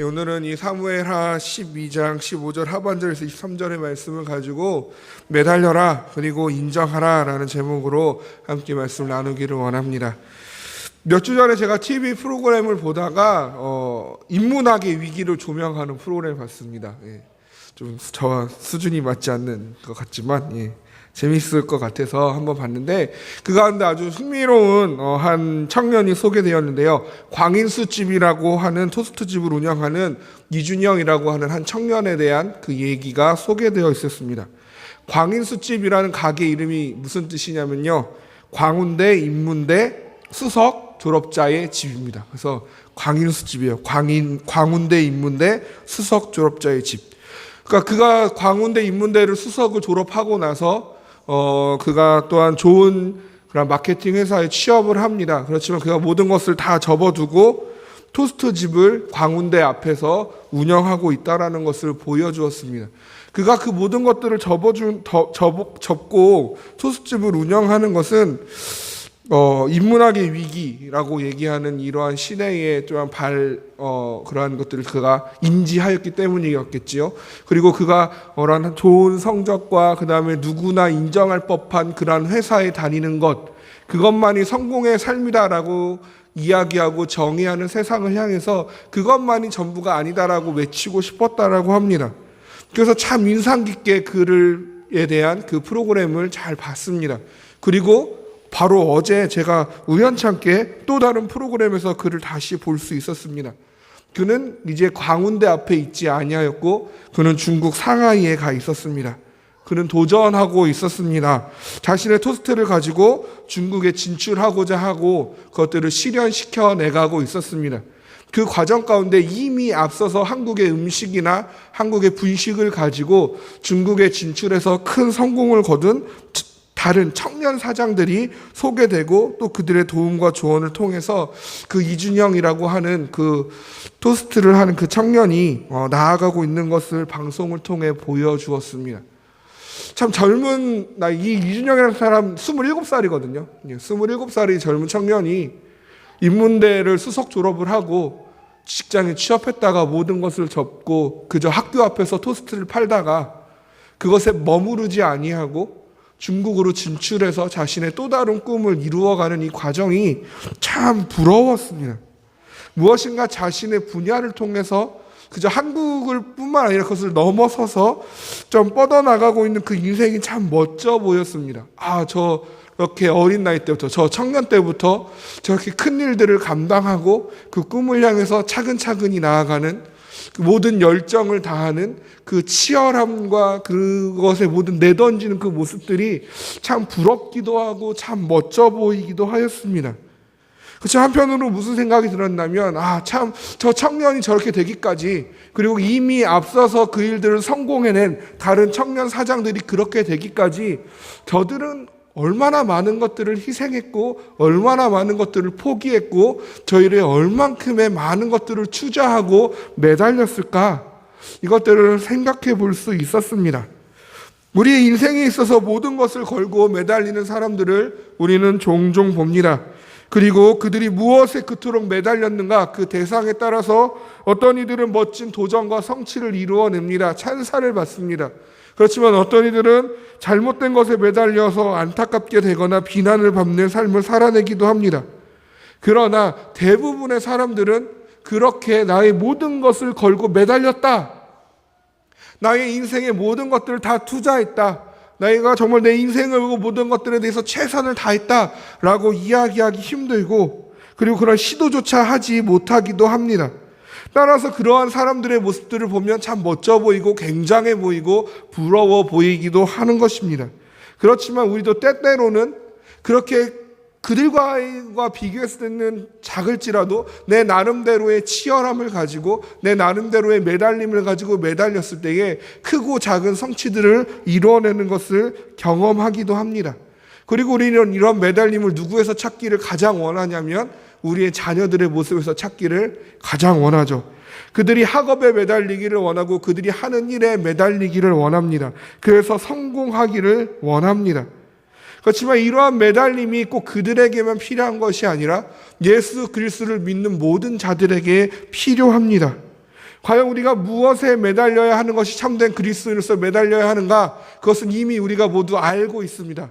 오늘은 이 사무엘하 12장 15절 하반절에서 23절의 말씀을 가지고 매달려라 그리고 인정하라 라는 제목으로 함께 말씀을 나누기를 원합니다. 몇 주 전에 제가 TV 프로그램을 보다가 인문학의 위기를 조명하는 프로그램을 봤습니다. 좀 저와 수준이 맞지 않는 것 같지만 재밌을 것 같아서 한번 봤는데 그 가운데 아주 흥미로운 한 청년이 소개되었는데요. 광인수집이라고 하는 토스트집을 운영하는 이준영이라고 하는 한 청년에 대한 그 얘기가 소개되어 있었습니다. 광인수집이라는 가게 이름이 무슨 뜻이냐면요. 광운대 인문대 수석 졸업자의 집입니다. 그래서 광인수집이에요. 광운대 인문대 수석 졸업자의 집. 그러니까 그가 광운대 인문대를 수석을 졸업하고 나서 그가 또한 좋은 그런 마케팅 회사에 취업을 합니다. 그렇지만 그가 모든 것을 다 접어두고 토스트집을 광운대 앞에서 운영하고 있다라는 것을 보여주었습니다. 그가 그 모든 것들을 접고 토스트집을 운영하는 것은 인문학의 위기라고 얘기하는 이러한 시대의 또한 그러한 것들을 그가 인지하였기 때문이었겠지요. 그리고 그가 어떠한 좋은 성적과 그 다음에 누구나 인정할 법한 그러한 회사에 다니는 것, 그것만이 성공의 삶이다라고 이야기하고 정의하는 세상을 향해서 그것만이 전부가 아니다라고 외치고 싶었다라고 합니다. 그래서 참 인상 깊게 그에 대한 그 프로그램을 잘 봤습니다. 그리고 바로 어제 제가 우연찮게 또 다른 프로그램에서 그를 다시 볼 수 있었습니다. 그는 이제 광운대 앞에 있지 아니하였고 그는 중국 상하이에 가 있었습니다. 그는 도전하고 있었습니다. 자신의 토스트를 가지고 중국에 진출하고자 하고 그것들을 실현시켜 내가고 있었습니다. 그 과정 가운데 이미 앞서서 한국의 음식이나 한국의 분식을 가지고 중국에 진출해서 큰 성공을 거둔 다른 청년 사장들이 소개되고 또 그들의 도움과 조언을 통해서 그 이준영이라고 하는 그 토스트를 하는 그 청년이 나아가고 있는 것을 방송을 통해 보여주었습니다. 참 젊은 이 이준영이라는 사람 27살이거든요. 27살의 젊은 청년이 인문대를 수석 졸업을 하고 직장에 취업했다가 모든 것을 접고 그저 학교 앞에서 토스트를 팔다가 그것에 머무르지 아니하고 중국으로 진출해서 자신의 또 다른 꿈을 이루어가는 이 과정이 참 부러웠습니다. 무엇인가 자신의 분야를 통해서 그저 한국을 뿐만 아니라 그것을 넘어서서 좀 뻗어나가고 있는 그 인생이 참 멋져 보였습니다. 저렇게 어린 나이 때부터, 저 청년 때부터 저렇게 큰 일들을 감당하고 그 꿈을 향해서 차근차근히 나아가는 그 모든 열정을 다하는 그 치열함과 그것에 모든 내던지는 그 모습들이 참 부럽기도 하고 참 멋져 보이기도 하였습니다. 그렇죠. 한편으로 무슨 생각이 들었냐면 참 저 청년이 저렇게 되기까지 그리고 이미 앞서서 그 일들을 성공해낸 다른 청년 사장들이 그렇게 되기까지 저들은 얼마나 많은 것들을 희생했고 얼마나 많은 것들을 포기했고 저희를 얼만큼의 많은 것들을 투자하고 매달렸을까, 이것들을 생각해 볼 수 있었습니다. 우리의 인생에 있어서 모든 것을 걸고 매달리는 사람들을 우리는 종종 봅니다. 그리고 그들이 무엇에 그토록 매달렸는가, 그 대상에 따라서 어떤 이들은 멋진 도전과 성취를 이루어냅니다. 찬사를 받습니다. 그렇지만 어떤 이들은 잘못된 것에 매달려서 안타깝게 되거나 비난을 받는 삶을 살아내기도 합니다. 그러나 대부분의 사람들은 그렇게 나의 모든 것을 걸고 매달렸다, 나의 인생의 모든 것들을 다 투자했다, 내가 정말 내 인생을 모든 것들에 대해서 최선을 다했다 라고 이야기하기 힘들고, 그리고 그런 시도조차 하지 못하기도 합니다. 따라서 그러한 사람들의 모습들을 보면 참 멋져 보이고 굉장해 보이고 부러워 보이기도 하는 것입니다. 그렇지만 우리도 때때로는 그렇게 그들과 비교했을 때는 작을지라도 내 나름대로의 치열함을 가지고 내 나름대로의 매달림을 가지고 매달렸을 때에 크고 작은 성취들을 이루어내는 것을 경험하기도 합니다. 그리고 우리는 이런 매달림을 누구에서 찾기를 가장 원하냐면 우리의 자녀들의 모습에서 찾기를 가장 원하죠. 그들이 학업에 매달리기를 원하고 그들이 하는 일에 매달리기를 원합니다. 그래서 성공하기를 원합니다. 그렇지만 이러한 매달림이 꼭 그들에게만 필요한 것이 아니라 예수 그리스도를 믿는 모든 자들에게 필요합니다. 과연 우리가 무엇에 매달려야 하는 것이 참된 그리스도인으로서 매달려야 하는가? 그것은 이미 우리가 모두 알고 있습니다.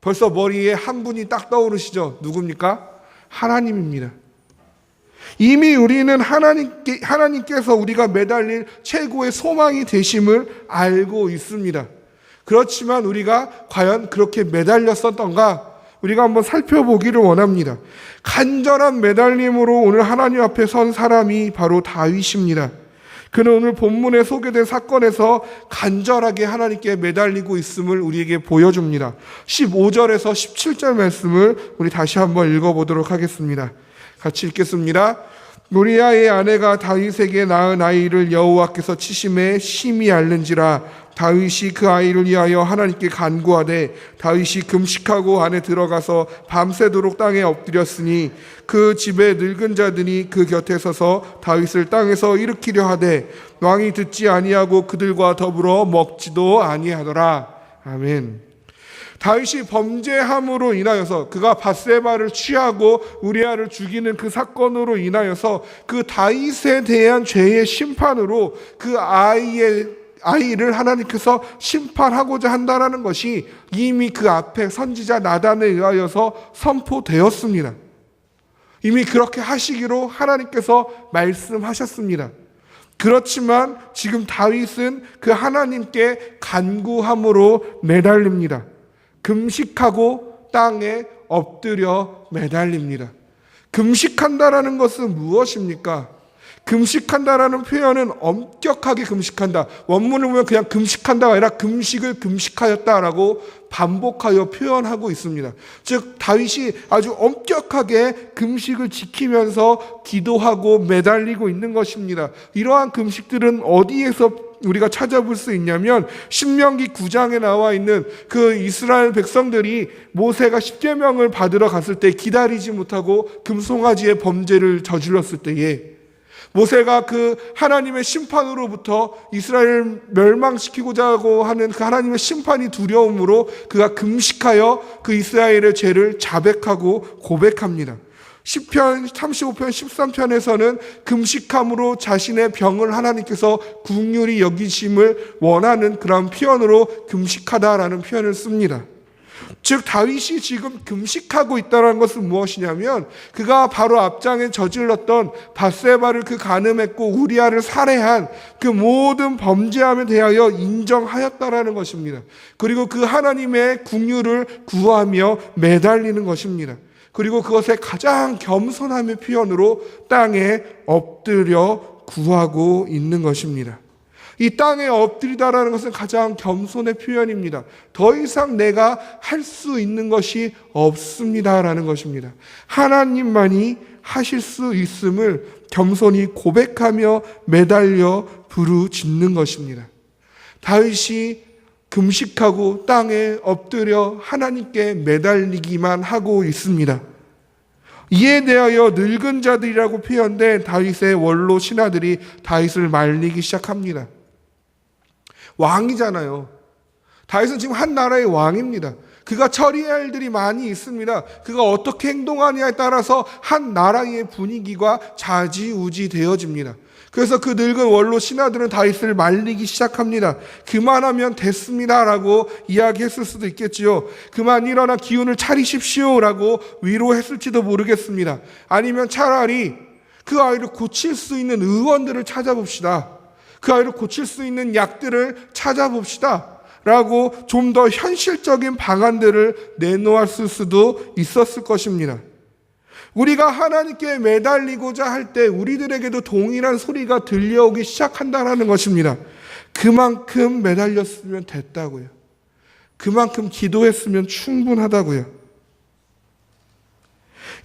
벌써 머리에 한 분이 딱 떠오르시죠? 누굽니까? 하나님입니다. 이미 우리는 하나님께서 우리가 매달릴 최고의 소망이 되심을 알고 있습니다. 그렇지만 우리가 과연 그렇게 매달렸었던가? 우리가 한번 살펴보기를 원합니다. 간절한 매달림으로 오늘 하나님 앞에 선 사람이 바로 다윗입니다. 그는 오늘 본문에 소개된 사건에서 간절하게 하나님께 매달리고 있음을 우리에게 보여줍니다. 15절에서 17절 말씀을 우리 다시 한번 읽어보도록 하겠습니다. 같이 읽겠습니다. 우리아의 아내가 다윗에게 낳은 아이를 여호와께서 치심에 심히 앓는지라. 다윗이 그 아이를 위하여 하나님께 간구하되 다윗이 금식하고 안에 들어가서 밤새도록 땅에 엎드렸으니 그 집에 늙은 자들이 그 곁에 서서 다윗을 땅에서 일으키려 하되 왕이 듣지 아니하고 그들과 더불어 먹지도 아니하더라. 아멘. 다윗이 범죄함으로 인하여서 그가 밧세바를 취하고 우리아를 죽이는 그 사건으로 인하여서 그 다윗에 대한 죄의 심판으로 그 아이를 하나님께서 심판하고자 한다는 것이 이미 그 앞에 선지자 나단에 의하여서 선포되었습니다. 이미 그렇게 하시기로 하나님께서 말씀하셨습니다. 그렇지만 지금 다윗은 그 하나님께 간구함으로 매달립니다. 금식하고 땅에 엎드려 매달립니다. 금식한다라는 것은 무엇입니까? 금식한다라는 표현은 엄격하게 금식한다. 원문을 보면 그냥 금식한다가 아니라 금식을 금식하였다라고 반복하여 표현하고 있습니다. 즉 다윗이 아주 엄격하게 금식을 지키면서 기도하고 매달리고 있는 것입니다. 이러한 금식들은 어디에서 우리가 찾아볼 수 있냐면 신명기 9장에 나와 있는 그 이스라엘 백성들이 모세가 십계명을 받으러 갔을 때 기다리지 못하고 금송아지의 범죄를 저질렀을 때에 모세가 그 하나님의 심판으로부터 이스라엘을 멸망시키고자 하는 그 하나님의 심판이 두려움으로 그가 금식하여 그 이스라엘의 죄를 자백하고 고백합니다. 시편 35편 13편에서는 금식함으로 자신의 병을 하나님께서 긍휼히 여기심을 원하는 그런 표현으로 금식하다라는 표현을 씁니다. 즉 다윗이 지금 금식하고 있다는 것은 무엇이냐면 그가 바로 앞장에 저질렀던 밧세바를 그 간음했고 우리아를 살해한 그 모든 범죄함에 대하여 인정하였다라는 것입니다. 그리고 그 하나님의 긍휼을 구하며 매달리는 것입니다. 그리고 그것의 가장 겸손함의 표현으로 땅에 엎드려 구하고 있는 것입니다. 이 땅에 엎드리다라는 것은 가장 겸손의 표현입니다. 더 이상 내가 할 수 있는 것이 없습니다라는 것입니다. 하나님만이 하실 수 있음을 겸손히 고백하며 매달려 부르짖는 것입니다. 다윗이 금식하고 땅에 엎드려 하나님께 매달리기만 하고 있습니다. 이에 대하여 늙은 자들이라고 표현된 다윗의 원로 신하들이 다윗을 말리기 시작합니다. 왕이잖아요. 다윗은 지금 한 나라의 왕입니다. 그가 처리해야 할 일들이 많이 있습니다. 그가 어떻게 행동하느냐에 따라서 한 나라의 분위기가 좌지우지 되어집니다. 그래서 그 늙은 원로 신하들은 다윗을 말리기 시작합니다. 그만하면 됐습니다라고 이야기했을 수도 있겠지요. 그만 일어나 기운을 차리십시오라고 위로했을지도 모르겠습니다. 아니면 차라리 그 아이를 고칠 수 있는 의원들을 찾아봅시다. 그 아이를 고칠 수 있는 약들을 찾아봅시다 라고 좀 더 현실적인 방안들을 내놓았을 수도 있었을 것입니다. 우리가 하나님께 매달리고자 할 때 우리들에게도 동일한 소리가 들려오기 시작한다는 것입니다. 그만큼 매달렸으면 됐다고요. 그만큼 기도했으면 충분하다고요.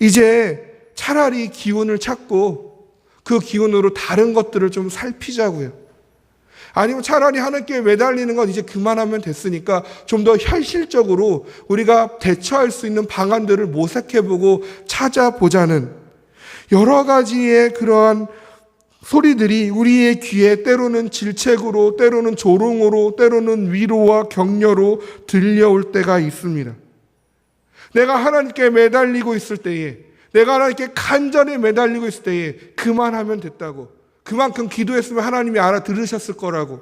이제 차라리 기운을 찾고 그 기운으로 다른 것들을 좀 살피자고요. 아니면 차라리 하나님께 매달리는 건 이제 그만하면 됐으니까 좀 더 현실적으로 우리가 대처할 수 있는 방안들을 모색해보고 찾아보자는 여러 가지의 그러한 소리들이 우리의 귀에 때로는 질책으로, 때로는 조롱으로, 때로는 위로와 격려로 들려올 때가 있습니다. 내가 하나님께 매달리고 있을 때에, 내가 하나님께 간절히 매달리고 있을 때에 그만하면 됐다고, 그만큼 기도했으면 하나님이 알아들으셨을 거라고.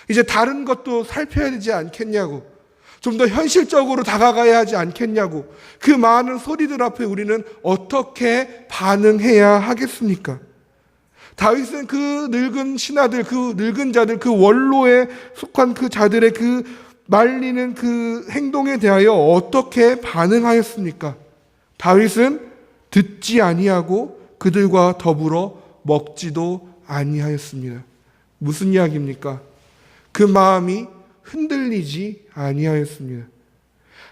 이제 다른 것도 살펴야 되지 않겠냐고. 좀 더 현실적으로 다가가야 하지 않겠냐고. 그 많은 소리들 앞에 우리는 어떻게 반응해야 하겠습니까? 다윗은 그 늙은 신하들, 그 늙은 자들, 그 원로에 속한 그 자들의 그 말리는 그 행동에 대하여 어떻게 반응하였습니까? 다윗은 듣지 아니하고 그들과 더불어 먹지도 아니하였습니다. 무슨 이야기입니까? 그 마음이 흔들리지 아니하였습니다.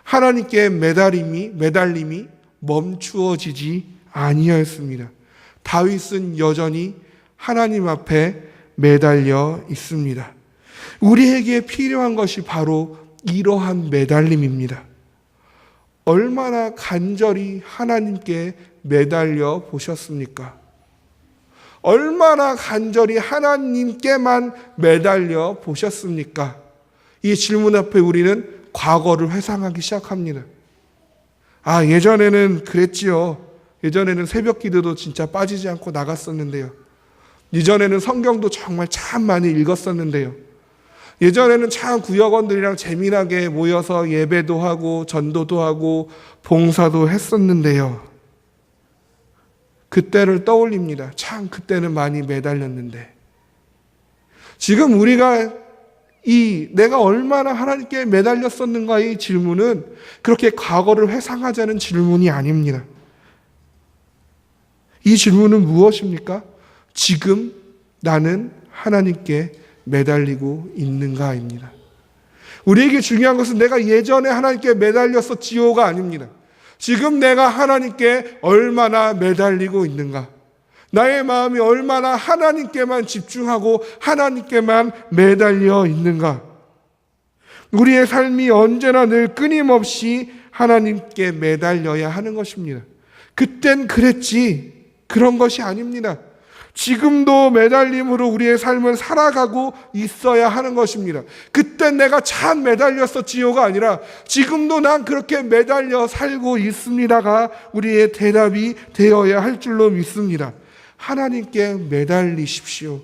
하나님께 매달림이 멈추어지지 아니하였습니다. 다윗은 여전히 하나님 앞에 매달려 있습니다. 우리에게 필요한 것이 바로 이러한 매달림입니다. 얼마나 간절히 하나님께 매달려 보셨습니까? 얼마나 간절히 하나님께만 매달려 보셨습니까? 이 질문 앞에 우리는 과거를 회상하기 시작합니다. 예전에는 그랬지요. 예전에는 새벽 기도도 진짜 빠지지 않고 나갔었는데요. 이전에는 성경도 정말 참 많이 읽었었는데요. 예전에는 참 구역원들이랑 재미나게 모여서 예배도 하고 전도도 하고 봉사도 했었는데요. 그때를 떠올립니다. 참 그때는 많이 매달렸는데. 지금 우리가 내가 얼마나 하나님께 매달렸었는가의 질문은 그렇게 과거를 회상하자는 질문이 아닙니다. 이 질문은 무엇입니까? 지금 나는 하나님께 매달리고 있는가입니다. 우리에게 중요한 것은 내가 예전에 하나님께 매달렸었지요가 아닙니다. 지금 내가 하나님께 얼마나 매달리고 있는가? 나의 마음이 얼마나 하나님께만 집중하고 하나님께만 매달려 있는가? 우리의 삶이 언제나 늘 끊임없이 하나님께 매달려야 하는 것입니다. 그땐 그랬지, 그런 것이 아닙니다. 지금도 매달림으로 우리의 삶을 살아가고 있어야 하는 것입니다. 그때 내가 참 매달렸었지요가 아니라 지금도 난 그렇게 매달려 살고 있습니다가 우리의 대답이 되어야 할 줄로 믿습니다. 하나님께 매달리십시오.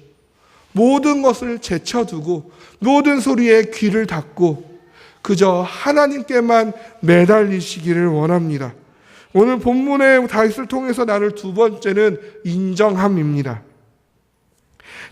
모든 것을 제쳐두고 모든 소리에 귀를 닫고 그저 하나님께만 매달리시기를 원합니다. 오늘 본문의 다윗을 통해서 나눌 두 번째는 인정함입니다.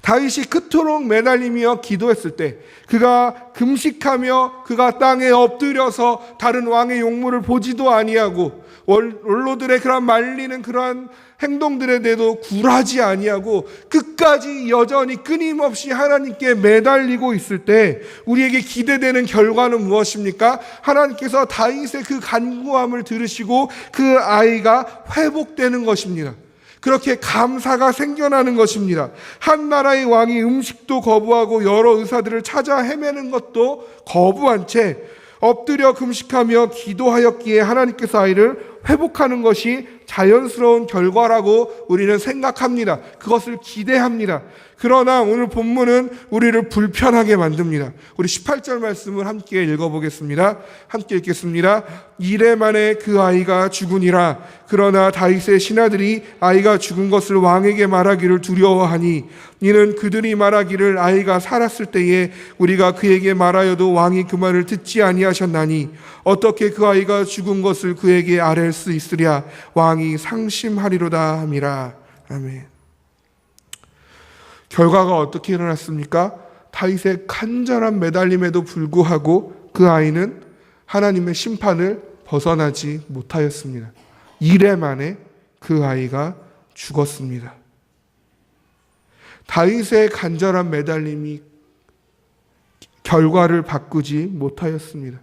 다윗이 그토록 매달리며 기도했을 때 그가 금식하며 그가 땅에 엎드려서 다른 왕의 용모를 보지도 아니하고 원로들의 그런 말리는 그러한 행동들에 대해도 굴하지 아니하고 끝까지 여전히 끊임없이 하나님께 매달리고 있을 때 우리에게 기대되는 결과는 무엇입니까? 하나님께서 다윗의 그 간구함을 들으시고 그 아이가 회복되는 것입니다. 그렇게 감사가 생겨나는 것입니다. 한 나라의 왕이 음식도 거부하고 여러 의사들을 찾아 헤매는 것도 거부한 채 엎드려 금식하며 기도하였기에 하나님께서 아이를 회복하는 것이 자연스러운 결과라고 우리는 생각합니다. 그것을 기대합니다. 그러나 오늘 본문은 우리를 불편하게 만듭니다. 우리 18절 말씀을 함께 읽어보겠습니다. 함께 읽겠습니다. 이레 만에 그 아이가 죽으니라. 그러나 다윗의 신하들이 아이가 죽은 것을 왕에게 말하기를 두려워하니 이는 그들이 말하기를 아이가 살았을 때에 우리가 그에게 말하여도 왕이 그 말을 듣지 아니하셨나니 어떻게 그 아이가 죽은 것을 그에게 아랠 수 있으랴. 왕이 상심하리로다 함이라. 아멘. 결과가 어떻게 일어났습니까? 다윗의 간절한 매달림에도 불구하고 그 아이는 하나님의 심판을 벗어나지 못하였습니다. 이래 만에 그 아이가 죽었습니다. 다윗의 간절한 매달림이 결과를 바꾸지 못하였습니다.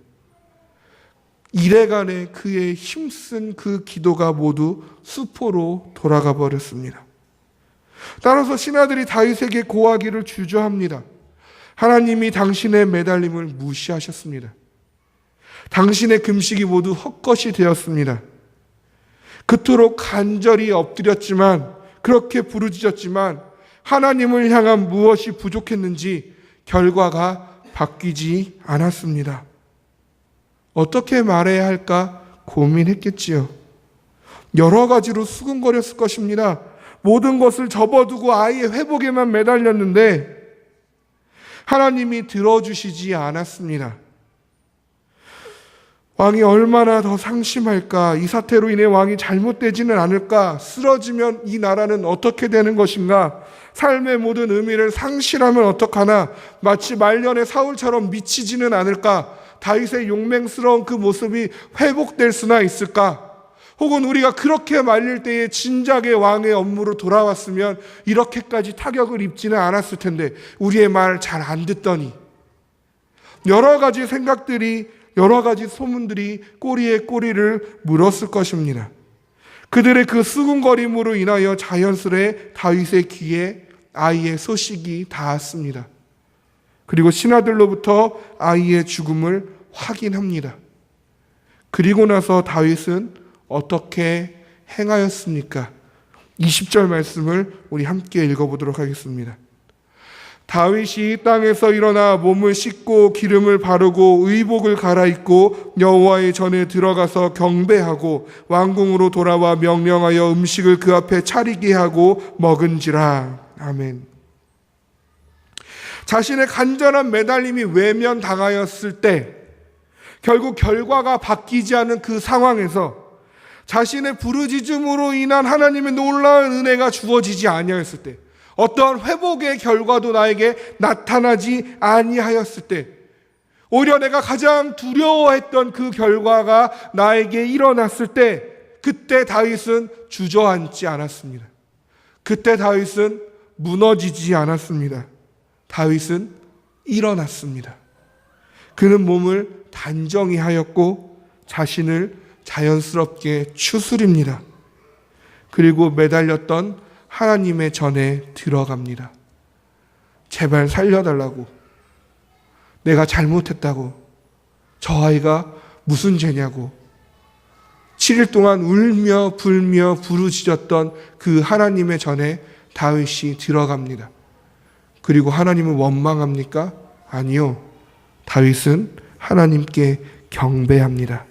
이래간에 그의 힘쓴 그 기도가 모두 수포로 돌아가 버렸습니다. 따라서 신하들이 다윗에게 고하기를 주저합니다. 하나님이 당신의 매달림을 무시하셨습니다. 당신의 금식이 모두 헛것이 되었습니다. 그토록 간절히 엎드렸지만 그렇게 부르짖었지만 하나님을 향한 무엇이 부족했는지 결과가 바뀌지 않았습니다. 어떻게 말해야 할까 고민했겠지요. 여러 가지로 수근거렸을 것입니다. 모든 것을 접어두고 아이의 회복에만 매달렸는데 하나님이 들어주시지 않았습니다. 왕이 얼마나 더 상심할까? 이 사태로 인해 왕이 잘못되지는 않을까? 쓰러지면 이 나라는 어떻게 되는 것인가? 삶의 모든 의미를 상실하면 어떡하나? 마치 말년의 사울처럼 미치지는 않을까? 다윗의 용맹스러운 그 모습이 회복될 수나 있을까? 혹은 우리가 그렇게 말릴 때에 진작에 왕의 업무로 돌아왔으면 이렇게까지 타격을 입지는 않았을 텐데 우리의 말 잘 안 듣더니, 여러 가지 생각들이, 여러 가지 소문들이 꼬리에 꼬리를 물었을 것입니다. 그들의 그 수군거림으로 인하여 자연스레 다윗의 귀에 아이의 소식이 닿았습니다. 그리고 신하들로부터 아이의 죽음을 확인합니다. 그리고 나서 다윗은 어떻게 행하였습니까? 20절 말씀을 우리 함께 읽어보도록 하겠습니다. 다윗이 땅에서 일어나 몸을 씻고 기름을 바르고 의복을 갈아입고 여호와의 전에 들어가서 경배하고 왕궁으로 돌아와 명령하여 음식을 그 앞에 차리게 하고 먹은지라. 아멘. 자신의 간절한 매달림이 외면당하였을 때, 결국 결과가 바뀌지 않은 그 상황에서 자신의 부르짖음으로 인한 하나님의 놀라운 은혜가 주어지지 아니하였을 때, 어떠한 회복의 결과도 나에게 나타나지 아니하였을 때, 오히려 내가 가장 두려워했던 그 결과가 나에게 일어났을 때, 그때 다윗은 주저앉지 않았습니다. 그때 다윗은 무너지지 않았습니다. 다윗은 일어났습니다. 그는 몸을 단정히 하였고 자신을 자연스럽게 추스립니다. 그리고 매달렸던 하나님의 전에 들어갑니다. 제발 살려달라고, 내가 잘못했다고, 저 아이가 무슨 죄냐고 7일 동안 울며 불며 부르짖었던 그 하나님의 전에 다윗이 들어갑니다. 그리고 하나님을 원망합니까? 아니요. 다윗은 하나님께 경배합니다.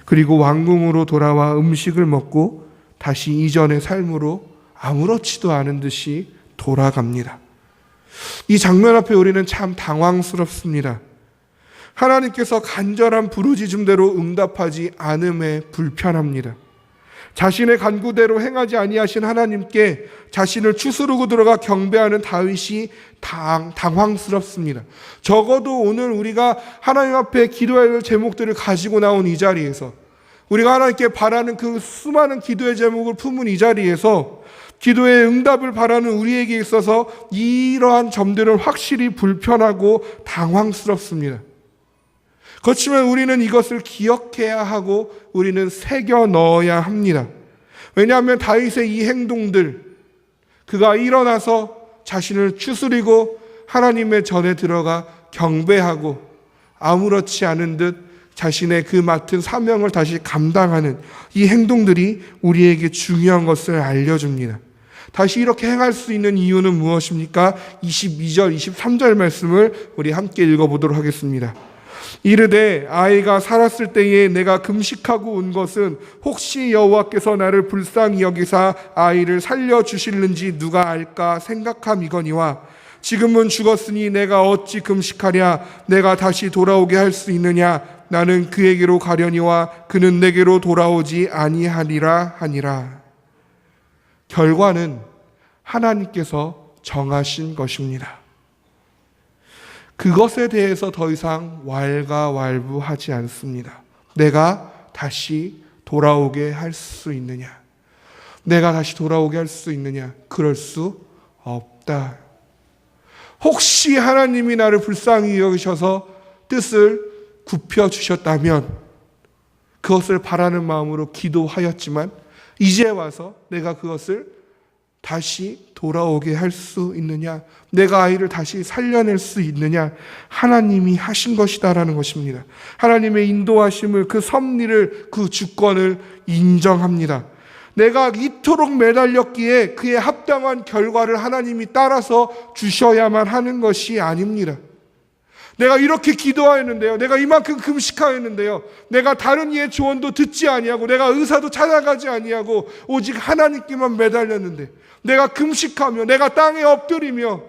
그리고 왕궁으로 돌아와 음식을 먹고 다시 이전의 삶으로 아무렇지도 않은 듯이 돌아갑니다. 이 장면 앞에 우리는 참 당황스럽습니다. 하나님께서 간절한 부르짖음대로 응답하지 않음에 불편합니다. 자신의 간구대로 행하지 아니하신 하나님께 자신을 추스르고 들어가 경배하는 다윗이 당황스럽습니다. 적어도 오늘 우리가 하나님 앞에 기도해야 할 제목들을 가지고 나온 이 자리에서, 우리가 하나님께 바라는 그 수많은 기도의 제목을 품은 이 자리에서 기도의 응답을 바라는 우리에게 있어서 이러한 점들은 확실히 불편하고 당황스럽습니다. 그렇지만 우리는 이것을 기억해야 하고 우리는 새겨 넣어야 합니다. 왜냐하면 다윗의 이 행동들, 그가 일어나서 자신을 추스리고 하나님의 전에 들어가 경배하고 아무렇지 않은 듯 자신의 그 맡은 사명을 다시 감당하는 이 행동들이 우리에게 중요한 것을 알려줍니다. 다시 이렇게 행할 수 있는 이유는 무엇입니까? 22절, 23절 말씀을 우리 함께 읽어보도록 하겠습니다. 이르되 아이가 살았을 때에 내가 금식하고 온 것은 혹시 여호와께서 나를 불쌍히 여기사 아이를 살려주실는지 누가 알까 생각함이거니와 지금은 죽었으니 내가 어찌 금식하랴. 내가 다시 돌아오게 할 수 있느냐. 나는 그에게로 가려니와 그는 내게로 돌아오지 아니하리라 하니라. 결과는 하나님께서 정하신 것입니다. 그것에 대해서 더 이상 왈가왈부하지 않습니다. 내가 다시 돌아오게 할 수 있느냐? 내가 다시 돌아오게 할 수 있느냐? 그럴 수 없다. 혹시 하나님이 나를 불쌍히 여기셔서 뜻을 굽혀주셨다면 그것을 바라는 마음으로 기도하였지만 이제 와서 내가 그것을 다시 돌아오게 할 수 있느냐? 내가 아이를 다시 살려낼 수 있느냐? 하나님이 하신 것이다라는 것입니다. 하나님의 인도하심을, 그 섭리를, 그 주권을 인정합니다. 내가 이토록 매달렸기에 그에 합당한 결과를 하나님이 따라서 주셔야만 하는 것이 아닙니다. 내가 이렇게 기도하였는데요. 내가 이만큼 금식하였는데요. 내가 다른 이의 조언도 듣지 아니하고 내가 의사도 찾아가지 아니하고 오직 하나님께만 매달렸는데, 내가 금식하며 내가 땅에 엎드리며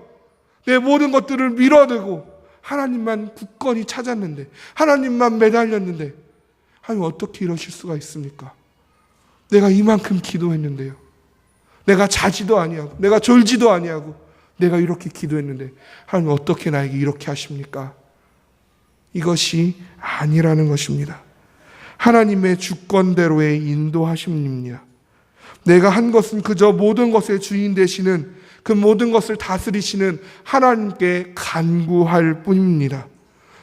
내 모든 것들을 밀어두고 하나님만 굳건히 찾았는데, 하나님만 매달렸는데 하나님 어떻게 이러실 수가 있습니까? 내가 이만큼 기도했는데요. 내가 자지도 아니하고 내가 졸지도 아니하고 내가 이렇게 기도했는데 하나님 어떻게 나에게 이렇게 하십니까? 이것이 아니라는 것입니다. 하나님의 주권대로의 인도하심입니다. 내가 한 것은 그저 모든 것의 주인 되시는, 그 모든 것을 다스리시는 하나님께 간구할 뿐입니다.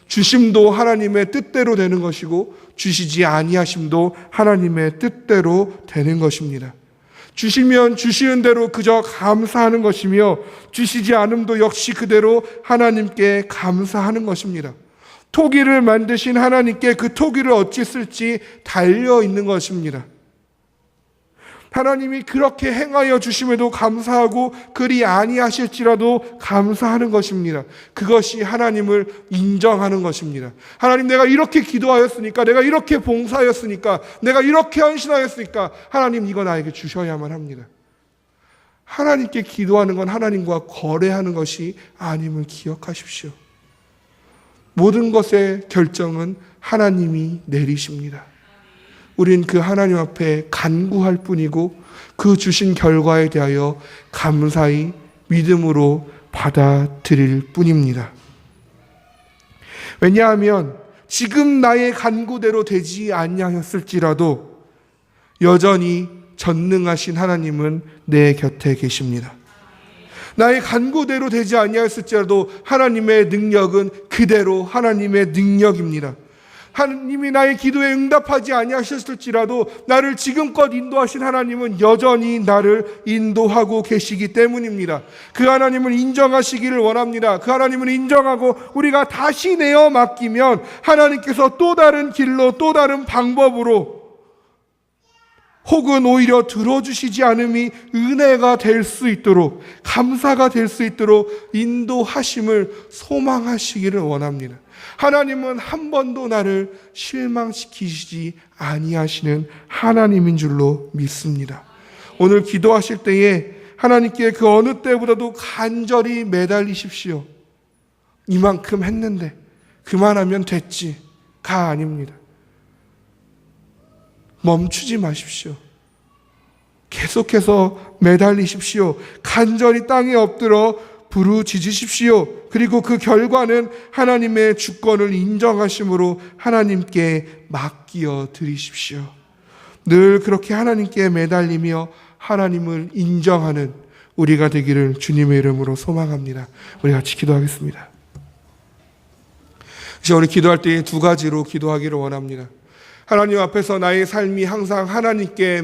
주심도 하나님의 뜻대로 되는 것이고 주시지 아니하심도 하나님의 뜻대로 되는 것입니다. 주시면 주시는 대로 그저 감사하는 것이며 주시지 않음도 역시 그대로 하나님께 감사하는 것입니다. 토기를 만드신 하나님께 그 토기를 어찌 쓸지 달려 있는 것입니다. 하나님이 그렇게 행하여 주심에도 감사하고 그리 아니하실지라도 감사하는 것입니다. 그것이 하나님을 인정하는 것입니다. 하나님, 내가 이렇게 기도하였으니까, 내가 이렇게 봉사하였으니까, 내가 이렇게 헌신하였으니까 하나님 이거 나에게 주셔야만 합니다. 하나님께 기도하는 건 하나님과 거래하는 것이 아님을 기억하십시오. 모든 것의 결정은 하나님이 내리십니다. 우린 그 하나님 앞에 간구할 뿐이고 그 주신 결과에 대하여 감사히 믿음으로 받아들일 뿐입니다. 왜냐하면 지금 나의 간구대로 되지 아니하였을지라도 여전히 전능하신 하나님은 내 곁에 계십니다. 나의 간구대로 되지 아니하였을지라도 하나님의 능력은 그대로 하나님의 능력입니다. 하나님이 나의 기도에 응답하지 아니하셨을지라도 나를 지금껏 인도하신 하나님은 여전히 나를 인도하고 계시기 때문입니다. 그 하나님을 인정하시기를 원합니다. 그 하나님을 인정하고 우리가 다시 내어 맡기면 하나님께서 또 다른 길로, 또 다른 방법으로, 혹은 오히려 들어주시지 않음이 은혜가 될 수 있도록, 감사가 될 수 있도록 인도하심을 소망하시기를 원합니다. 하나님은 한 번도 나를 실망시키시지 아니하시는 하나님인 줄로 믿습니다. 오늘 기도하실 때에 하나님께 그 어느 때보다도 간절히 매달리십시오. 이만큼 했는데 그만하면 됐지가 아닙니다. 멈추지 마십시오. 계속해서 매달리십시오. 간절히 땅에 엎드려 부르짖으십시오. 그리고 그 결과는 하나님의 주권을 인정하심으로 하나님께 맡겨 드리십시오. 늘 그렇게 하나님께 매달리며 하나님을 인정하는 우리가 되기를 주님의 이름으로 소망합니다. 우리 같이 기도하겠습니다. 이제 우리 기도할 때 두 가지로 기도하기를 원합니다. 하나님 앞에서 나의 삶이 항상 하나님께